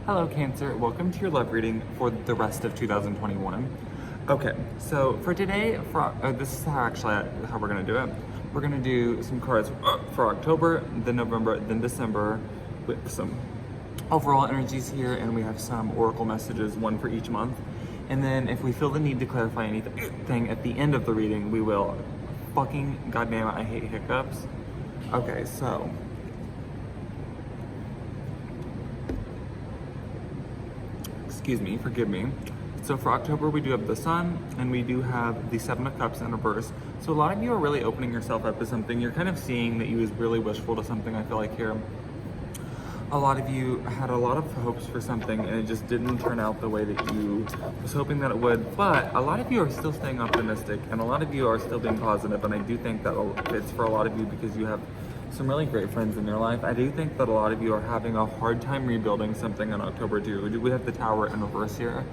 Hello Cancer, welcome to your love reading for the rest of 2021. Okay, so for today, this is how we're gonna do it. We're gonna do some cards for October, then November, then December, with some overall energies here, and we have some oracle messages, one for each month. And then if we feel the need to clarify anything at the end of the reading, we will. Fucking goddamn it, I hate hiccups. Okay, so excuse me, forgive me. So for October, we do have the Sun, and we do have the Seven of Cups in reverse. So a lot of you are really opening yourself up to something. You're kind of seeing that you was really wishful to something, I feel like here. A lot of you had a lot of hopes for something, and it just didn't turn out the way that you was hoping that it would. But a lot of you are still staying optimistic, and a lot of you are still being positive, and I do think that it's for a lot of you because you have some really great friends in your life. I do think that a lot of you are having a hard time rebuilding something on October 2. We have the Tower in reverse here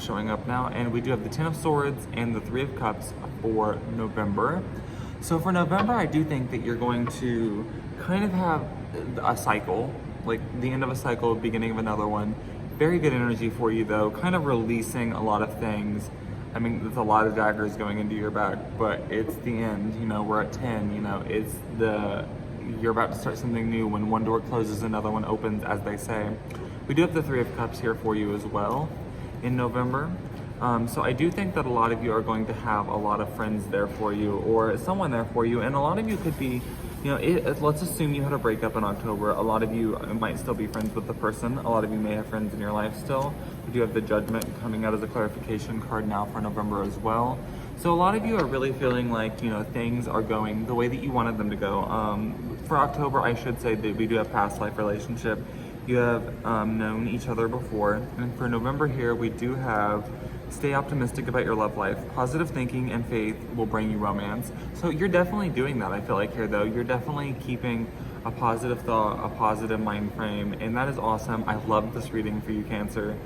showing up now, and we do have the Ten of Swords and the Three of Cups for November. So for November, I do think that you're going to kind of have a cycle, like the end of a cycle, beginning of another one. Very good energy for you though, kind of releasing a lot of things. I mean, there's a lot of daggers going into your back, but it's the end, you know, we're at 10, you know, you're about to start something new. When one door closes, another one opens, as they say. We do have the Three of Cups here for you as well in November. So I do think that a lot of you are going to have a lot of friends there for you, or someone there for you, and a lot of you could be, you know, let's assume you had a breakup in October. A lot of you might still be friends with the person. A lot of you may have friends in your life still. We do have the Judgment coming out as a clarification card now for November as well. So a lot of you are really feeling like, you know, things are going the way that you wanted them to go. For October, I should say that we do have past life relationship. You have known each other before. And for November here, we do have stay optimistic about your love life. Positive thinking and faith will bring you romance. So you're definitely doing that, I feel like here though. You're definitely keeping a positive thought, a positive mind frame, and that is awesome. I love this reading for you, Cancer.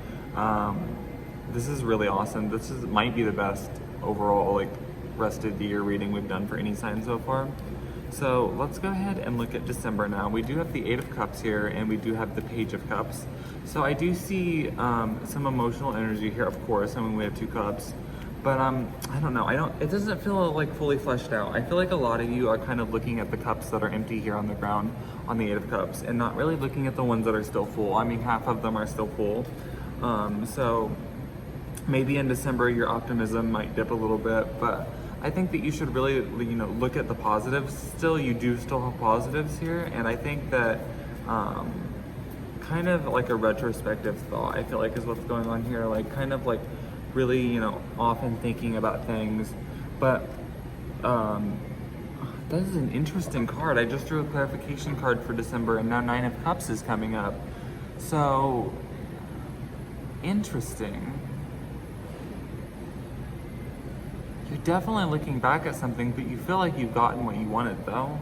This is really awesome. Might be the best overall, like, rest of the year reading we've done for any sign so far. So let's go ahead and look at December now. We do have the Eight of Cups here, and we do have the Page of Cups. So I do see some emotional energy here, of course. I mean, we have two cups, but I don't know. It doesn't feel like fully fleshed out. I feel like a lot of you are kind of looking at the cups that are empty here on the ground on the Eight of Cups, and not really looking at the ones that are still full. I mean, half of them are still full. So maybe in December your optimism might dip a little bit, but I think that you should really, you know, look at the positives. Still, you do still have positives here, and I think that kind of like a retrospective thought, I feel like, is what's going on here. Like, kind of like really, you know, often thinking about things. But that is an interesting card. I just drew a clarification card for December, and now Nine of Cups is coming up. So interesting. You're definitely looking back at something, but you feel like you've gotten what you wanted, though.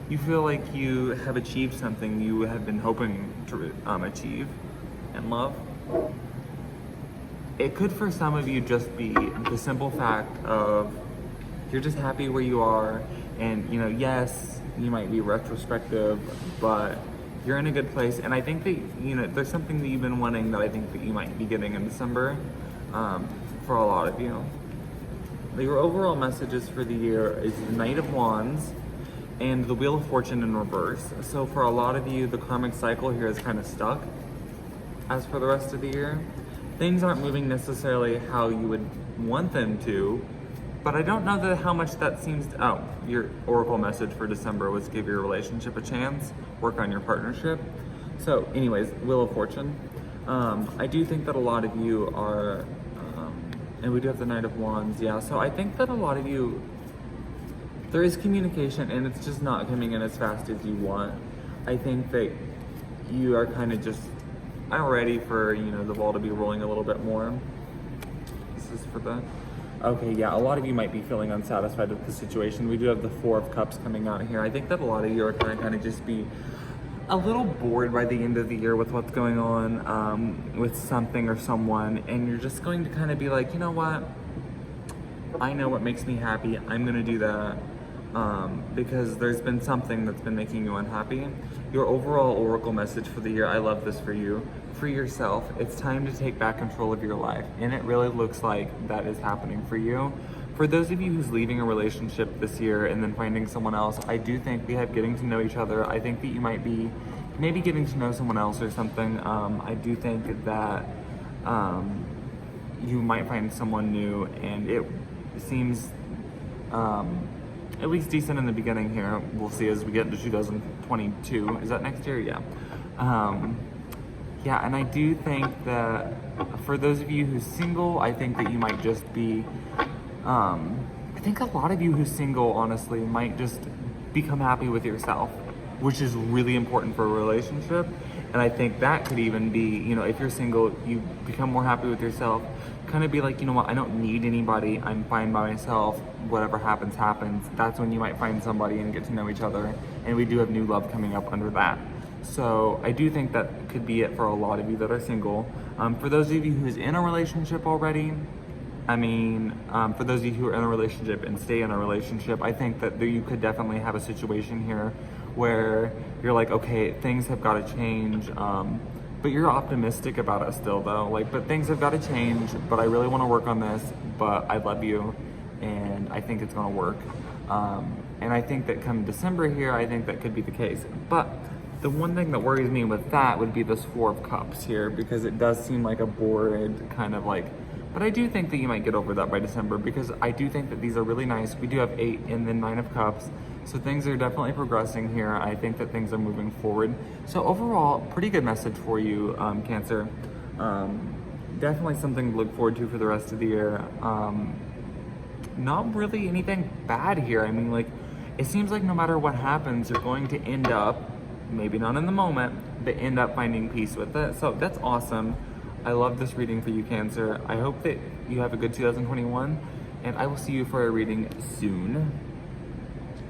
You feel like you have achieved something you have been hoping to achieve in love. It could, for some of you, just be the simple fact of you're just happy where you are, and, you know, yes, you might be retrospective, but you're in a good place. And I think that, you know, there's something that you've been wanting that I think that you might be getting in December for a lot of you. Your overall messages for the year is the Knight of Wands and the Wheel of Fortune in reverse. So for a lot of you, the karmic cycle here is kind of stuck. As for the rest of the year, things aren't moving necessarily how you would want them to, but I don't know how much that seems to, oh, your oracle message for December was give your relationship a chance, work on your partnership. So anyways, Wheel of Fortune. I do think that a lot of you are, and we do have the Knight of Wands, yeah. So I think that a lot of you, there is communication, and it's just not coming in as fast as you want. I think that you are kind of just ready for, you know, the ball to be rolling a little bit more. This is for the, okay, yeah, a lot of you might be feeling unsatisfied with the situation. We do have the Four of Cups coming out here. I think that a lot of you are kind of just be a little bored by the end of the year with what's going on with something or someone, and you're just going to kind of be like, you know what, I know what makes me happy, I'm gonna do that. because there's been something that's been making you unhappy. Your overall oracle message for the year, I love this for you. For yourself, it's time to take back control of your life, and it really looks like that is happening for you. For those of you who's leaving a relationship this year and then finding someone else, I do think we have getting to know each other. I think that you might be maybe getting to know someone else or something. I do think that you might find someone new, and it seems at least decent in the beginning here. We'll see as we get into 2022. Is that next year? Yeah. Yeah, and I do think that for those of you who's single, I think that you might just be, I think a lot of you who's single, honestly, might just become happy with yourself, which is really important for a relationship. And I think that could even be, you know, if you're single, you become more happy with yourself, kind of be like, you know what, I don't need anybody, I'm fine by myself, whatever happens, happens. That's when you might find somebody and get to know each other. And we do have new love coming up under that. So I do think that could be it for a lot of you that are single. For those of you who's in a relationship already, for those of you who are in a relationship and stay in a relationship, I think that you could definitely have a situation here where you're like, okay, things have got to change, but you're optimistic about it still though. Like, but things have got to change, but I really want to work on this, but I love you, and I think it's going to work. And I think that come December here, I think that could be the case. But the one thing that worries me with that would be this 4 of Cups here, because it does seem like a bored kind of like, but I do think that you might get over that by December, because I do think that these are really nice. We do have 8 and then 9 of Cups. So things are definitely progressing here. I think that things are moving forward. So overall, pretty good message for you, Cancer. Definitely something to look forward to for the rest of the year. Not really anything bad here. I mean, like, it seems like no matter what happens, you're going to end up, maybe not in the moment, but end up finding peace with it. So that's awesome. I love this reading for you, Cancer. I hope that you have a good 2021, and I will see you for a reading soon.